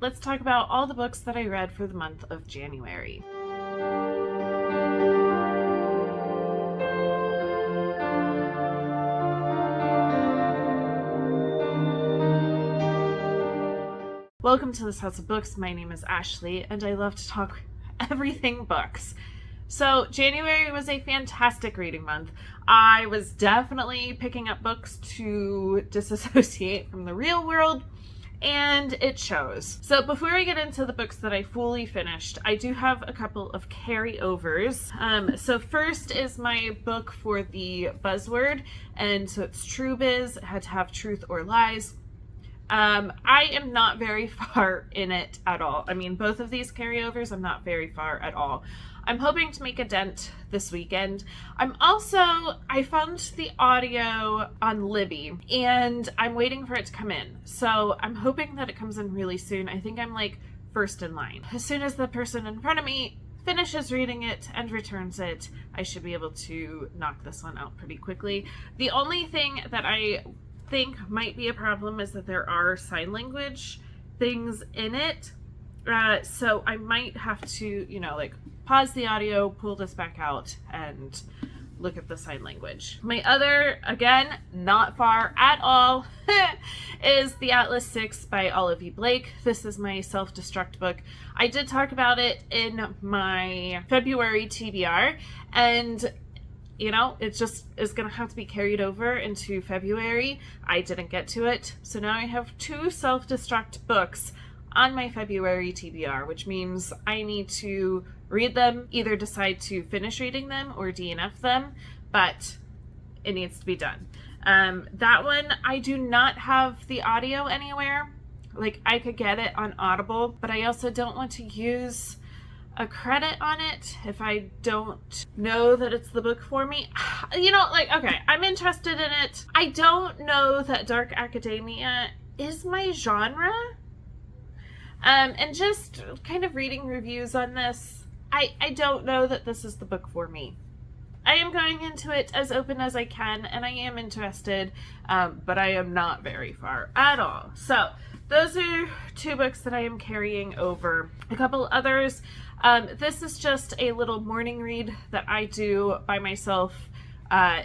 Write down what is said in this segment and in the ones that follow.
let's talk about all the books that I read for the month of January. Welcome to this House of Books. My name is Ashley, and I love to talk everything books. So January was a fantastic reading month. I was definitely picking up books to disassociate from the real world, and it shows. So before we get into the books that I fully finished, I do have a couple of carryovers. So first is my book for the buzzword, and so it's True Biz. It had to have truth or lies. I am not very far in it at all. I mean, both of these carryovers, I'm not very far at all. I'm hoping to make a dent this weekend. I found the audio on Libby, and I'm waiting for it to come in. So I'm hoping that it comes in really soon. I think I'm like first in line. As soon as the person in front of me finishes reading it and returns it, I should be able to knock this one out pretty quickly. The only thing that I think might be a problem is that there are sign language things in it. So I might have to, pause the audio, pull this back out, and look at the sign language. My other, again, not far at all, is The Atlas 6 by Olive E. Blake. This is my self-destruct book. I did talk about it in my February TBR, and it just is going to have to be carried over into February. I didn't get to it. So now I have 2 self-destruct books on my February TBR, which means I need to read them, either decide to finish reading them or DNF them, but it needs to be done. That one, I do not have the audio anywhere. I could get it on Audible, but I also don't want to use a credit on it if I don't know that it's the book for me. Okay, I'm interested in it. I don't know that dark academia is my genre. And just kind of reading reviews on this, I don't know that this is the book for me. I am going into it as open as I can, and I am interested, but I am not very far at all. So those are 2 books that I am carrying over. A couple others. This is just a little morning read that I do by myself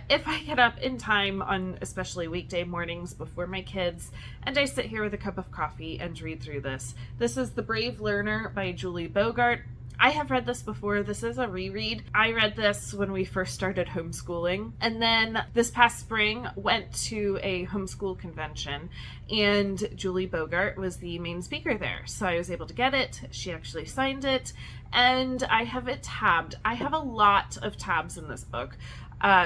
if I get up in time on especially weekday mornings before my kids, and I sit here with a cup of coffee and read through this. This is The Brave Learner by Julie Bogart. I have read this before. This is a reread. I read this when we first started homeschooling, and then this past spring went to a homeschool convention, and Julie Bogart was the main speaker there. So I was able to get it. She actually signed it, and I have it tabbed. I have a lot of tabs in this book.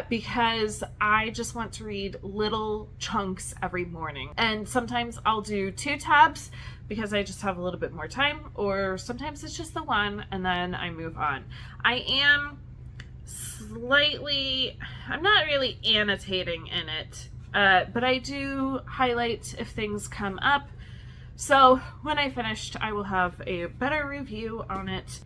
Because I just want to read little chunks every morning. And sometimes I'll do 2 tabs because I just have a little bit more time, or sometimes it's just the one and then I move on. I'm not really annotating in it, but I do highlight if things come up. So when I finished, I will have a better review on it,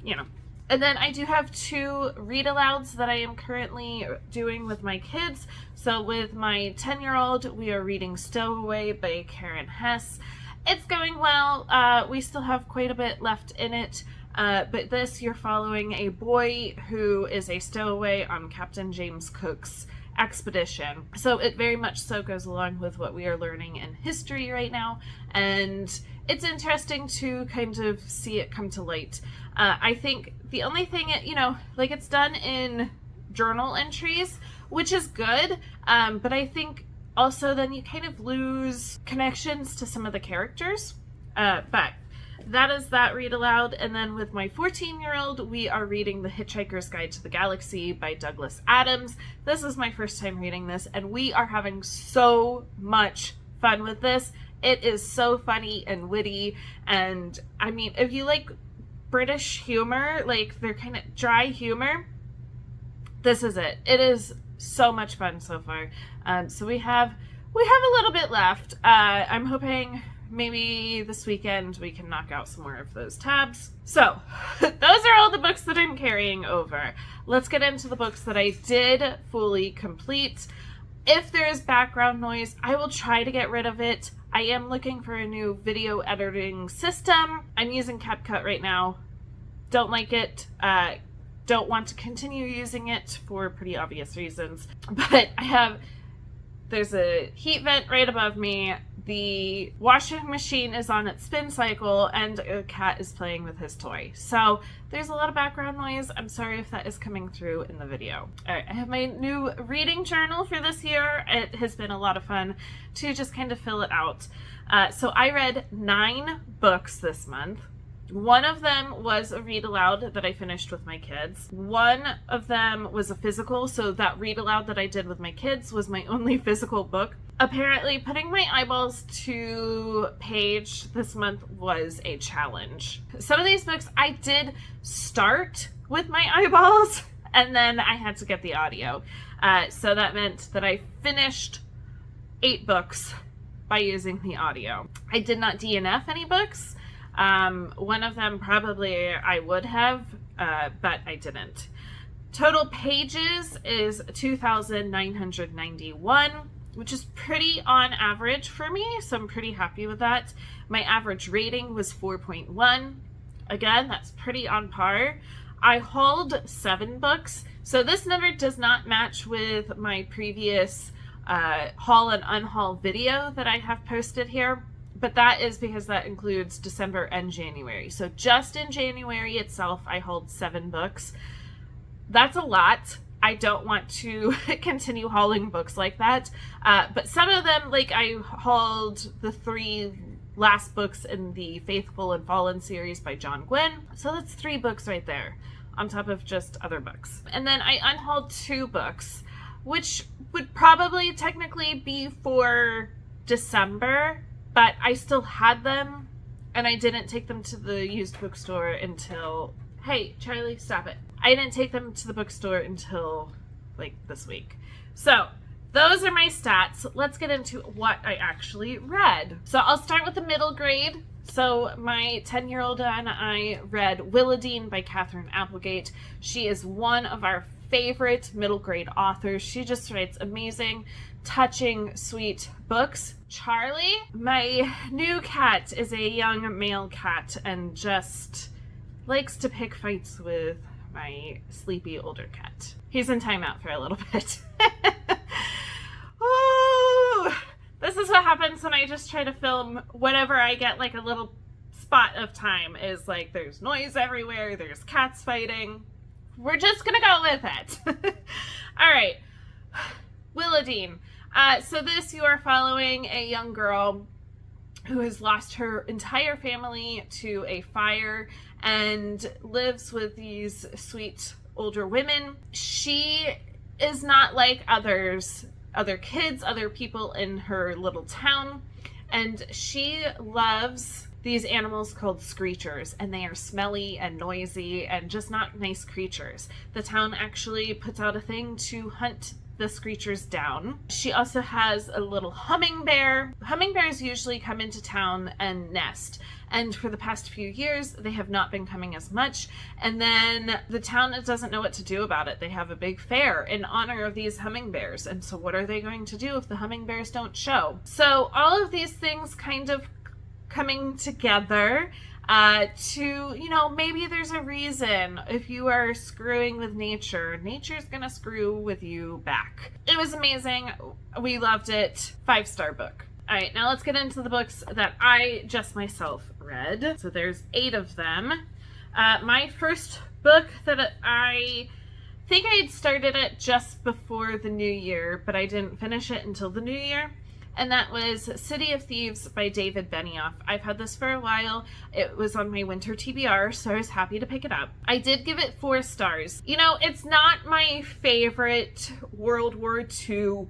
And then I do have 2 read-alouds that I am currently doing with my kids. So with my 10-year-old, we are reading Stowaway by Karen Hess. It's going well. We still have quite a bit left in it. But this, you're following a boy who is a stowaway on Captain James Cook's expedition. So it very much so goes along with what we are learning in history right now. And it's interesting to kind of see it come to light. I think the only thing, it's done in journal entries, which is good. But I think also then you kind of lose connections to some of the characters. But that is that read aloud. And then with my 14-year-old, we are reading The Hitchhiker's Guide to the Galaxy by Douglas Adams. This is my first time reading this, and we are having so much fun with this. It is so funny and witty. And I mean, if you like British humor, they're kind of dry humor, this is it. It is so much fun so far. So we have a little bit left. I'm hoping maybe this weekend we can knock out some more of those tabs. So those are all the books that I'm carrying over. Let's get into the books that I did fully complete. If there's background noise, I will try to get rid of it. I am looking for a new video editing system. I'm using CapCut right now. Don't like it. Don't want to continue using it for pretty obvious reasons. But there's a heat vent right above me. The washing machine is on its spin cycle, and a cat is playing with his toy. So there's a lot of background noise. I'm sorry if that is coming through in the video. All right, I have my new reading journal for this year. It has been a lot of fun to just kind of fill it out. So I read 9 books this month. One of them was a read aloud that I finished with my kids. One of them was a physical, so that read aloud that I did with my kids was my only physical book. Apparently, putting my eyeballs to page this month was a challenge. Some of these books I did start with my eyeballs, and then I had to get the audio. So that meant that I finished 8 books by using the audio. I did not DNF any books. One of them probably I would have, but I didn't. Total pages is 2,991, which is pretty on average for me, so I'm pretty happy with that. My average rating was 4.1. Again, that's pretty on par. I hauled 7 books, so this number does not match with my previous haul and unhaul video that I have posted here. But that is because that includes December and January. So just in January itself, I hauled 7 books. That's a lot. I don't want to continue hauling books like that. But some of them, like I hauled the 3 last books in the Faithful and Fallen series by John Gwynne. So that's 3 books right there on top of just other books. And then I unhauled 2 books, which would probably technically be for December, but I still had them, and I didn't take them to the used bookstore until... Hey, Charlie, stop it. I didn't take them to the bookstore until, like, this week. So, those are my stats. Let's get into what I actually read. So, I'll start with the middle grade. So, my 10-year-old and I read Willadine by Catherine Applegate. She is one of our favorite middle grade authors. She just writes amazing, touching, sweet books. Charlie, my new cat, is a young male cat and just likes to pick fights with my sleepy older cat. He's in timeout for a little bit. Ooh, this is what happens when I just try to film whenever I get like a little spot of time. Is like there's noise everywhere, there's cats fighting. We're just gonna go with it. All right, Willadine. So this, you are following a young girl who has lost her entire family to a fire and lives with these sweet older women. She is not like other kids, other people in her little town, and she loves these animals called screechers, and they are smelly and noisy and just not nice creatures. The town actually puts out a thing to hunt the screechers down. She also has a little hummingbear. Hummingbears usually come into town and nest, and for the past few years they have not been coming as much, and then the town doesn't know what to do about it. They have a big fair in honor of these hummingbears, and so what are they going to do if the hummingbears don't show? So all of these things kind of coming together to, maybe there's a reason. If you are screwing with nature, nature's gonna screw with you back. It was amazing. We loved it. 5-star book. All right, now let's get into the books that I just myself read. So there's 8 of them. My first book that I think I had started it just before the new year, but I didn't finish it until the new year. And that was City of Thieves by David Benioff. I've had this for a while. It was on my winter TBR, so I was happy to pick it up. I did give it 4 stars. It's not my favorite World War II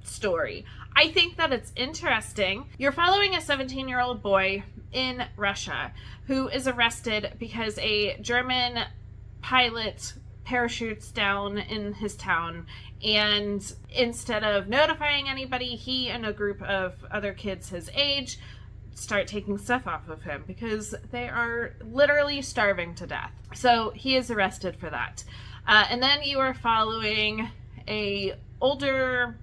story. I think that it's interesting. You're following a 17-year-old boy in Russia who is arrested because a German pilot parachutes down in his town, and instead of notifying anybody, he and a group of other kids his age start taking stuff off of him because they are literally starving to death. So he is arrested for that. And then you are following a older,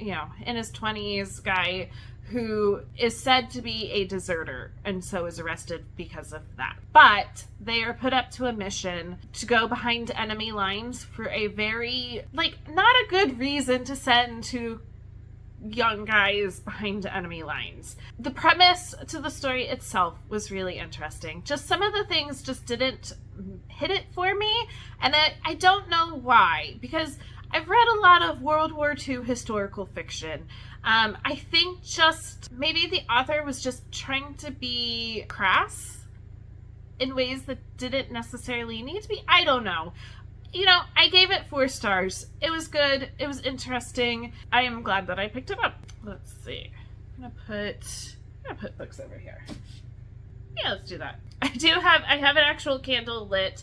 in his 20s guy who is said to be a deserter and so is arrested because of that. But they are put up to a mission to go behind enemy lines for a very, not a good reason to send two young guys behind enemy lines. The premise to the story itself was really interesting. Just some of the things just didn't hit it for me, and I don't know why, because I've read a lot of World War II historical fiction. I think just maybe the author was just trying to be crass in ways that didn't necessarily need to be. I don't know. I gave it 4 stars. It was good. It was interesting. I am glad that I picked it up. Let's see. I'm gonna put books over here. Yeah, let's do that. I have an actual candle lit,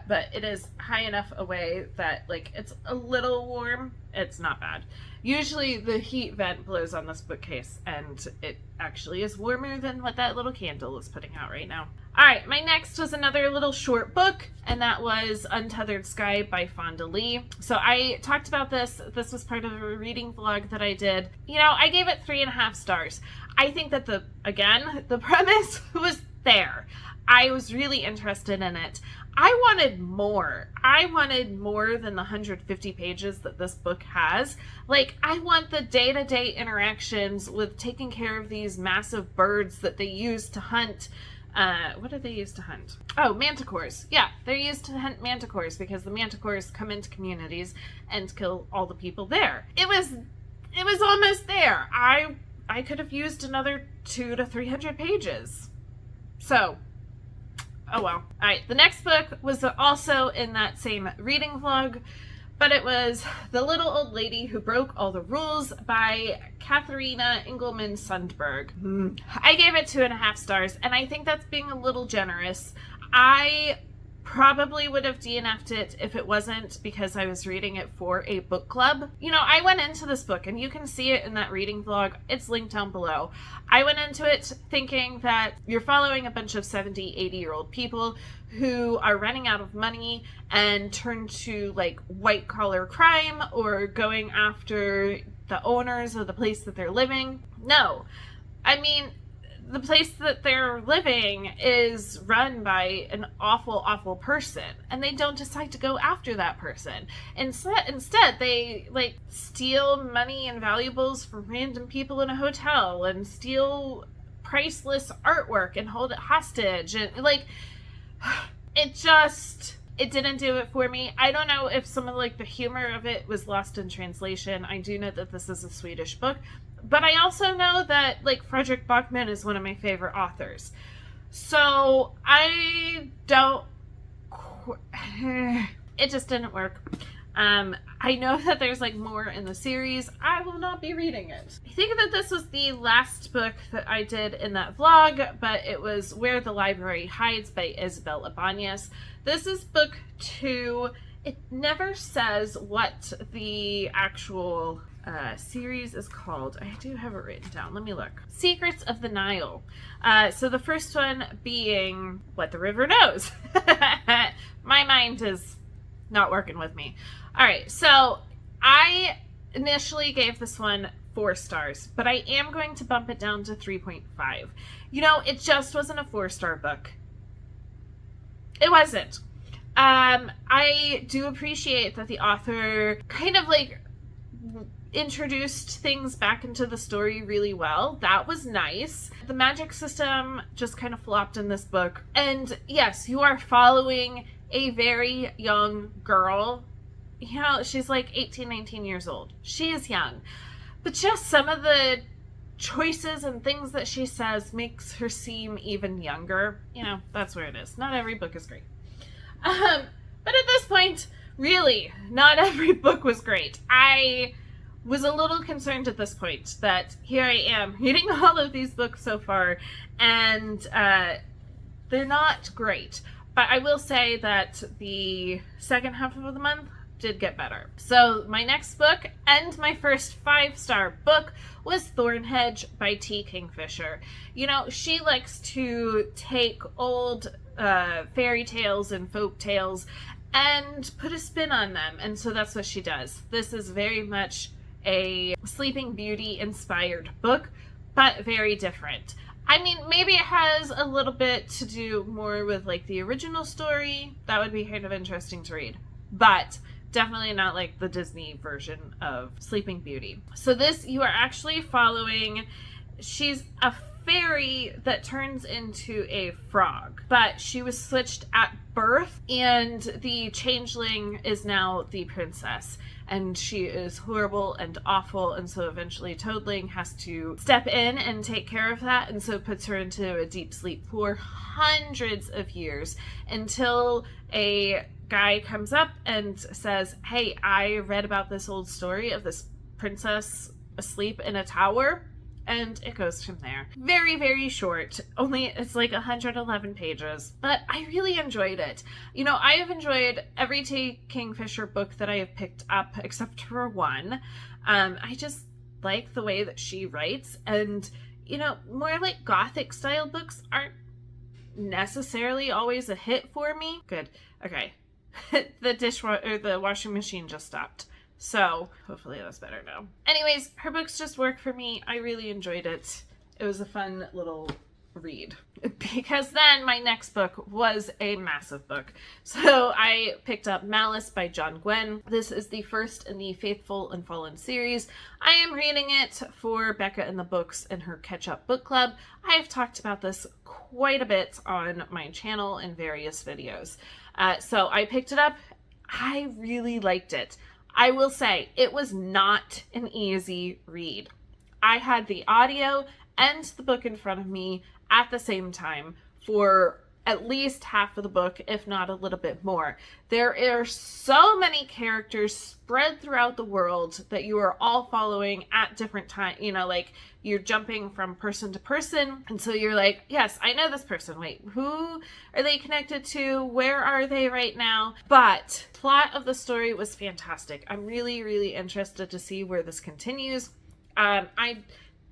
but it is high enough away that it's a little warm. It's not bad. Usually the heat vent blows on this bookcase, and it actually is warmer than what that little candle is putting out right now. All right, my next was another little short book, and that was Untethered Sky by Fonda Lee. So I talked about this. This was part of a reading vlog that I did. I gave it 3.5 stars. I think that the premise was there. I was really interested in it. I wanted more. I wanted more than the 150 pages that this book has. I want the day-to-day interactions with taking care of these massive birds that they use to hunt. What do they use to hunt? Oh, manticores. Yeah, they're used to hunt manticores because the manticores come into communities and kill all the people there. It was almost there. I could have used another 200 to 300 pages. So, oh well. Alright, the next book was also in that same reading vlog, but it was The Little Old Lady Who Broke All the Rules by Katharina Engelman Sundberg. I gave it 2.5 stars, and I think that's being a little generous. I probably would have DNF'd it if it wasn't because I was reading it for a book club. I went into this book, and you can see it in that reading vlog. It's linked down below. I went into it thinking that you're following a bunch of 70, 80-year-old people who are running out of money and turn to white collar crime or going after the owners of the place that they're living. No. I mean, the place that they're living is run by an awful, awful person, and they don't decide to go after that person. Instead, they steal money and valuables from random people in a hotel and steal priceless artwork and hold it hostage. And it didn't do it for me. I don't know if some of the humor of it was lost in translation. I do know that this is a Swedish book. But I also know that, Fredrik Backman is one of my favorite authors. So, I don't... It just didn't work. I know that there's, more in the series. I will not be reading it. I think that this was the last book that I did in that vlog, but it was Where the Library Hides by Isabel Ibanez. This is book 2. It never says what the actual series is called. I do have it written down. Let me look. Secrets of the Nile. So the first one being What the River Knows. My mind is not working with me. All right, so I initially gave this one 4 stars, but I am going to bump it down to 3.5. It just wasn't a 4-star book. It wasn't. I do appreciate that the author kind of introduced things back into the story really well. That was nice. The magic system just kind of flopped in this book. And yes, you are following a very young girl. She's 18, 19 years old. She is young. But just some of the choices and things that she says makes her seem even younger. That's where it is. Not every book is great. But at this point, really, not every book was great. I was a little concerned at this point that here I am reading all of these books so far, and they're not great. But I will say that the second half of the month did get better. So my next book and my first 5-star book was Thornhedge by T. Kingfisher. She likes to take old fairy tales and folk tales and put a spin on them, and so that's what she does. This is very much a Sleeping Beauty inspired book, but very different. I mean, maybe it has a little bit to do more with like the original story. That would be kind of interesting to read. But definitely not like the Disney version of Sleeping Beauty. So this, you are actually following, she's a fairy that turns into a frog, but she was switched at birth, and the changeling is now the princess, and she is horrible and awful, and so eventually Toadling has to step in and take care of that, and so puts her into a deep sleep for hundreds of years until a guy comes up and says, hey, I read about this old story of this princess asleep in a tower. And it goes from there. Very, very short. Only, it's like 111 pages. But I really enjoyed it. You know, I have enjoyed every T. Kingfisher book that I have picked up, except for one. I just like the way that she writes. And, you know, more like Gothic style books aren't necessarily always a hit for me. Good. Okay. The washing machine just stopped. So, hopefully that's better now. Anyways, her books just work for me. I really enjoyed it. It was a fun little read. Because then my next book was a massive book. So I picked up Malice by John Gwynne. This is the first in the Faithful and Fallen series. I am reading it for Becca in the Books in her Catch-Up Book Club. I have talked about this quite a bit on my channel in various videos. So I picked it up. I really liked it. I will say, it was not an easy read. I had the audio and the book in front of me at the same time for at least half of the book, if not a little bit more. There are so many characters spread throughout the world that you are all following at different times. You know, like, you're jumping from person to person. And so you're like, yes, I know this person. Wait, who are they connected to? Where are they right now? But plot of the story was fantastic. I'm really, really interested to see where this continues. I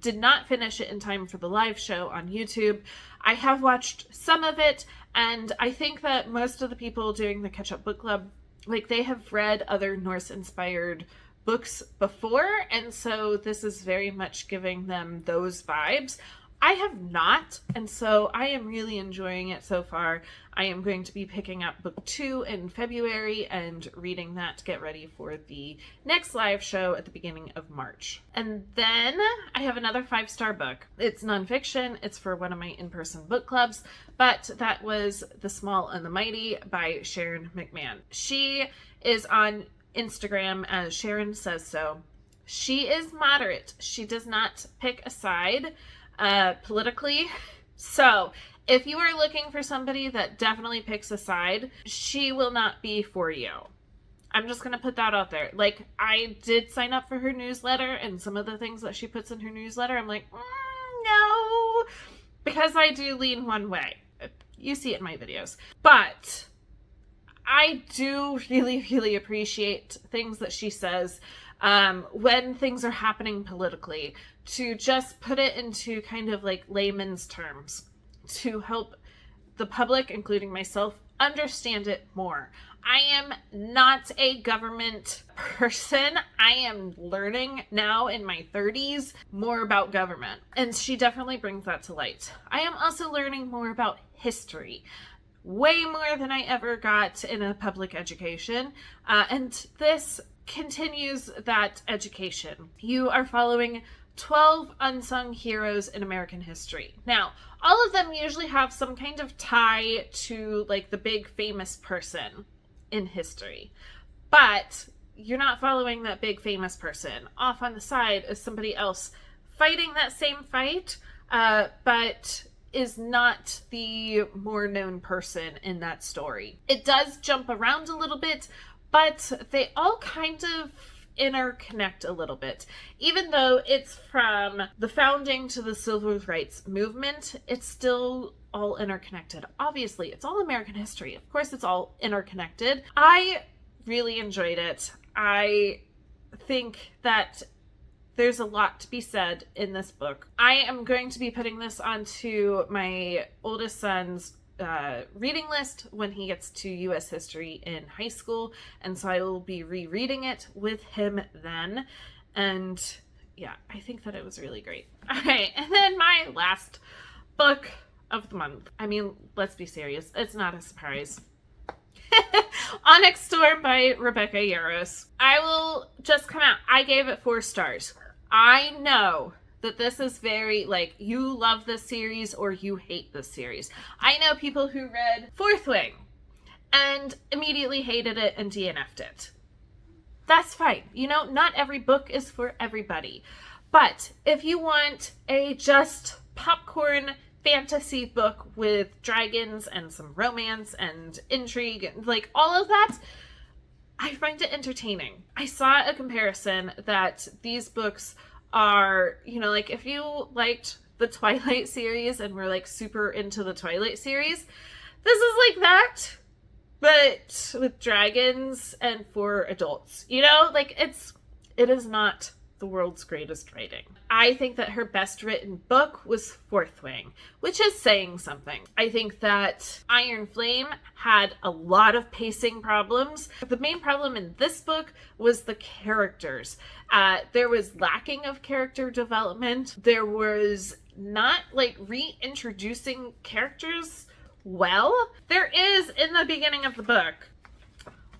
did not finish it in time for the live show on YouTube. I have watched some of it, and I think that most of the people doing the Catch-Up Book Club, like, they have read other Norse-inspired books before, and so this is very much giving them those vibes. I have not, and so I am really enjoying it so far. I am going to be picking up book 2 in February and reading that to get ready for the next live show at the beginning of March. And then I have another 5-star book. It's nonfiction. It's for one of my in-person book clubs, but that was The Small and the Mighty by Sharon McMahon. She is on Instagram as Sharon Says So. She is moderate. She does not pick a side politically. So if you are looking for somebody that definitely picks a side, she will not be for you. I'm just going to put that out there. Like, I did sign up for her newsletter, and some of the things that she puts in her newsletter, I'm like, no, because I do lean one way. You see it in my videos. But I do really, really appreciate things that she says when things are happening politically, to just put it into kind of like layman's terms to help the public, including myself, understand it more. I am not a government person. I am learning now in my 30s more about government, and she definitely brings that to light. I am also learning more about history. Way more than I ever got in a public education. And this continues that education. You are following 12 unsung heroes in American history. Now, all of them usually have some kind of tie to like the big famous person in history. But you're not following that big famous person. Off on the side is somebody else fighting that same fight, but is not the more known person in that story. It does jump around a little bit, but they all kind of interconnect a little bit. Even though it's from the founding to the civil rights movement, it's still all interconnected. Obviously, it's all American history. Of course, it's all interconnected. I really enjoyed it. I think that there's a lot to be said in this book. I am going to be putting this onto my oldest son's reading list when he gets to U.S. history in high school, and so I will be rereading it with him then. And yeah, I think that it was really great. Okay, and then my last book of the month. I mean, let's be serious. It's not a surprise. Onyx Storm by Rebecca Yarros. I will just come out. I gave it 4 stars. I know that this is very, like, you love this series or you hate this series. I know people who read Fourth Wing and immediately hated it and DNF'd it. That's fine. You know, not every book is for everybody. But if you want a just popcorn fantasy book with dragons and some romance and intrigue, like all of that, I find it entertaining. I saw a comparison that these books are, you know, like if you liked the Twilight series and were like super into the Twilight series, this is like that, but with dragons and for adults. You know, like it is not the world's greatest writing. I think that her best written book was Fourth Wing, which is saying something. I think that Iron Flame had a lot of pacing problems. The main problem in this book was the characters. There was lacking of character development. There was not like reintroducing characters well. There is in the beginning of the book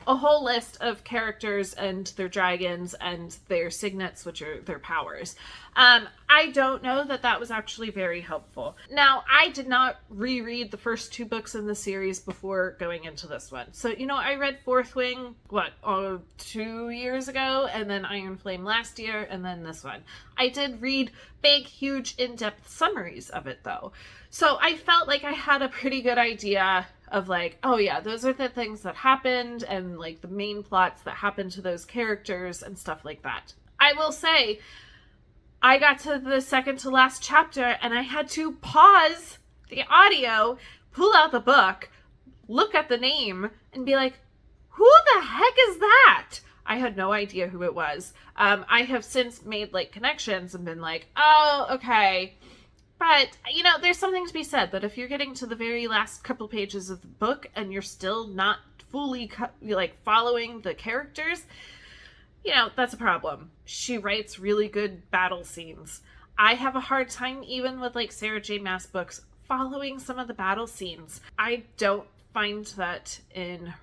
a whole list of characters and their dragons and their signets, which are their powers. I don't know that that was actually very helpful. Now, I did not reread the first 2 books in the series before going into this one. So, you know, I read Fourth Wing, 2 years ago, and then Iron Flame last year, and then this one. I did read big, huge, in-depth summaries of it, though. So I felt like I had a pretty good idea of like, oh yeah, those are the things that happened and like the main plots that happened to those characters and stuff like that. I will say, I got to the second to last chapter and I had to pause the audio, pull out the book, look at the name, and be like, who the heck is that? I had no idea who it was. I have since made like connections and been like, oh, okay. But, you know, there's something to be said that if you're getting to the very last couple pages of the book and you're still not fully, like, following the characters, you know, that's a problem. She writes really good battle scenes. I have a hard time, even with, like, Sarah J. Maas books, following some of the battle scenes. I don't find that in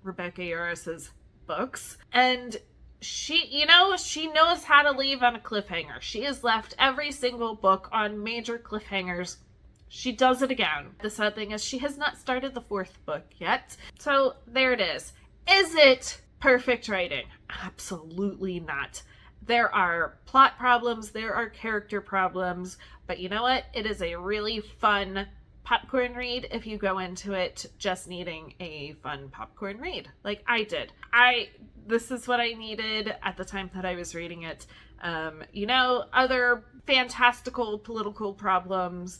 Rebecca Yarros's books. And she, you know, she knows how to leave on a cliffhanger. She has left every single book on major cliffhangers. She does it again. The sad thing is she has not started the 4th book yet. So there it is. Is it perfect writing? Absolutely not. There are plot problems, there are character problems, but you know what? It is a really fun popcorn read if you go into it just needing a fun popcorn read, like I did. This is what I needed at the time that I was reading it. You know, other fantastical political problems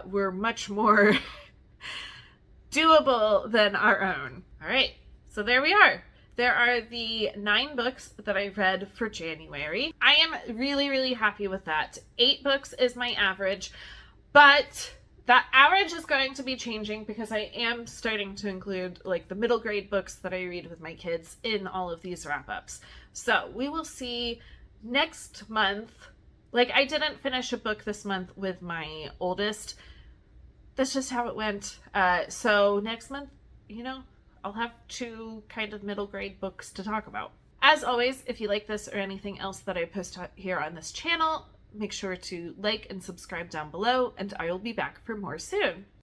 were much more doable than our own. All right, so there we are. There are the 9 books that I read for January. I am really, really happy with that. 8 books is my average, but that average is going to be changing because I am starting to include like the middle grade books that I read with my kids in all of these wrap-ups. So we will see next month. Like, I didn't finish a book this month with my oldest. That's just how it went. So next month, you know, I'll have 2 kind of middle grade books to talk about. As always, if you like this or anything else that I post here on this channel, make sure to like and subscribe down below, and I will be back for more soon.